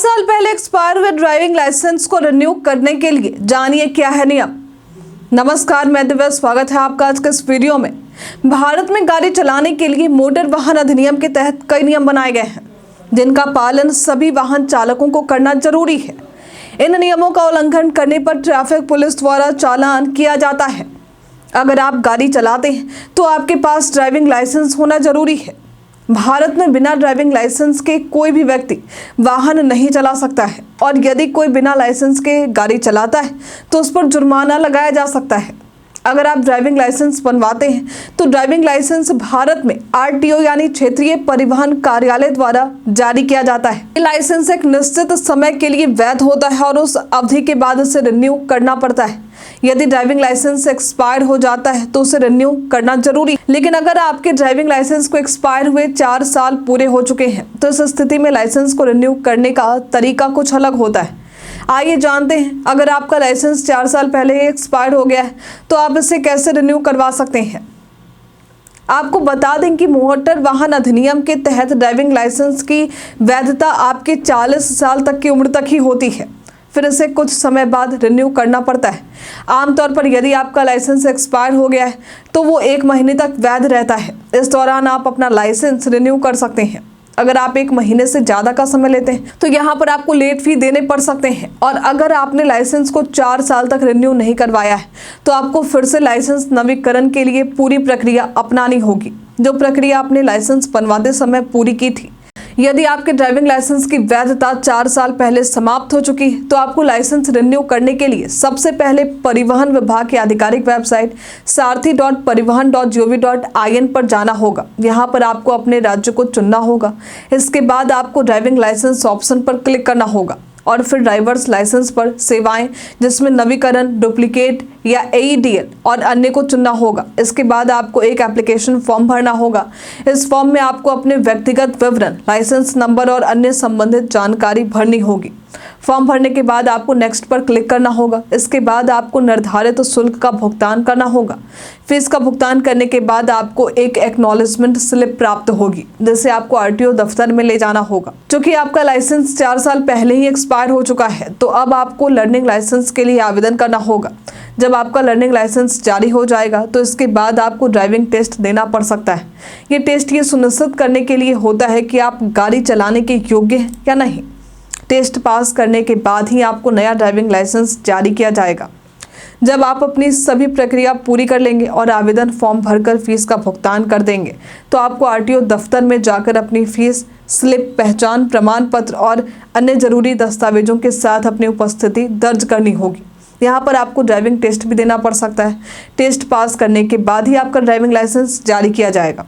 साल पहले एक्सपायर हुए ड्राइविंग लाइसेंस को रिन्यू करने के लिए जानिए क्या है नियम। नमस्कार, मैं दिव्या, स्वागत है आपका आज के इस वीडियो में। भारत में गाड़ी चलाने के लिए मोटर वाहन अधिनियम के तहत कई नियम बनाए गए हैं, जिनका पालन सभी वाहन चालकों को करना जरूरी है। इन नियमों का उल्लंघन करने पर ट्रैफिक पुलिस द्वारा चालान किया जाता है। अगर आप गाड़ी चलाते हैं तो आपके पास ड्राइविंग लाइसेंस होना जरूरी है। भारत में बिना ड्राइविंग लाइसेंस के कोई भी व्यक्ति वाहन नहीं चला सकता है, और यदि कोई बिना लाइसेंस के गाड़ी चलाता है तो उस पर जुर्माना लगाया जा सकता है। अगर आप ड्राइविंग लाइसेंस बनवाते हैं तो ड्राइविंग लाइसेंस भारत में आरटीओ यानी क्षेत्रीय परिवहन कार्यालय द्वारा जारी किया जाता है। ये लाइसेंस एक निश्चित समय के लिए वैध होता है और उस अवधि के बाद उसे रिन्यू करना पड़ता है। यदि ड्राइविंग लाइसेंस एक्सपायर हो जाता है तो उसे रिन्यू करना जरूरी है। लेकिन अगर आपके ड्राइविंग लाइसेंस को एक्सपायर हुए 4 साल पूरे हो चुके हैं तो इस स्थिति में लाइसेंस को रिन्यू करने का तरीका कुछ अलग होता है। आइए जानते हैं, अगर आपका लाइसेंस 4 साल पहले ही एक्सपायर हो गया है तो आप इसे कैसे रिन्यू करवा सकते हैं। आपको बता दें कि मोटर वाहन अधिनियम के तहत ड्राइविंग लाइसेंस की वैधता आपके 40 साल तक की उम्र तक ही होती है, फिर इसे कुछ समय बाद रिन्यू करना पड़ता है। आमतौर पर यदि आपका लाइसेंस एक्सपायर हो गया है तो वो 1 महीने तक वैध रहता है। इस दौरान आप अपना लाइसेंस रिन्यू कर सकते हैं। अगर आप 1 महीने से ज़्यादा का समय लेते हैं तो यहाँ पर आपको लेट फी देने पड़ सकते हैं। और अगर आपने लाइसेंस को 4 साल तक रिन्यू नहीं करवाया है तो आपको फिर से लाइसेंस नवीकरण के लिए पूरी प्रक्रिया अपनानी होगी, जो प्रक्रिया आपने लाइसेंस बनवाते समय पूरी की थी। यदि आपके ड्राइविंग लाइसेंस की वैधता 4 साल पहले समाप्त हो चुकी है तो आपको लाइसेंस रिन्यू करने के लिए सबसे पहले परिवहन विभाग की आधिकारिक वेबसाइट सारथी.परिवहन.gov.in पर जाना होगा। यहाँ पर आपको अपने राज्य को चुनना होगा। इसके बाद आपको ड्राइविंग लाइसेंस ऑप्शन पर क्लिक करना होगा और फिर ड्राइवर्स लाइसेंस पर सेवाएं, जिसमें नवीकरण, डुप्लीकेट या AEDL और अन्य को चुनना होगा। इसके बाद आपको एक एप्लीकेशन फॉर्म भरना होगा। इस फॉर्म में आपको अपने व्यक्तिगत विवरण, लाइसेंस नंबर और अन्य संबंधित जानकारी भरनी होगी। फॉर्म भरने के बाद आपको नेक्स्ट पर क्लिक करना होगा। इसके बाद आपको निर्धारित शुल्क का भुगतान करना होगा। फीस का भुगतान करने के बाद आपको एक एक्नॉलेजमेंट स्लिप प्राप्त होगी, जिसे आपको आरटीओ दफ्तर में ले जाना होगा। क्योंकि आपका लाइसेंस 4 साल पहले ही एक्सपायर हो चुका है तो अब आपको लर्निंग लाइसेंस के लिए आवेदन करना होगा। जब आपका लर्निंग लाइसेंस जारी हो जाएगा तो इसके बाद आपको ड्राइविंग टेस्ट देना पड़ सकता है। ये टेस्ट ये सुनिश्चित करने के लिए होता है कि आप गाड़ी चलाने के योग्य हैं या नहीं। टेस्ट पास करने के बाद ही आपको नया ड्राइविंग लाइसेंस जारी किया जाएगा। जब आप अपनी सभी प्रक्रिया पूरी कर लेंगे और आवेदन फॉर्म भरकर फीस का भुगतान कर देंगे तो आपको आरटीओ दफ्तर में जाकर अपनी फीस स्लिप, पहचान प्रमाण पत्र और अन्य जरूरी दस्तावेजों के साथ अपनी उपस्थिति दर्ज करनी होगी। यहाँ पर आपको ड्राइविंग टेस्ट भी देना पड़ सकता है। टेस्ट पास करने के बाद ही आपका ड्राइविंग लाइसेंस जारी किया जाएगा।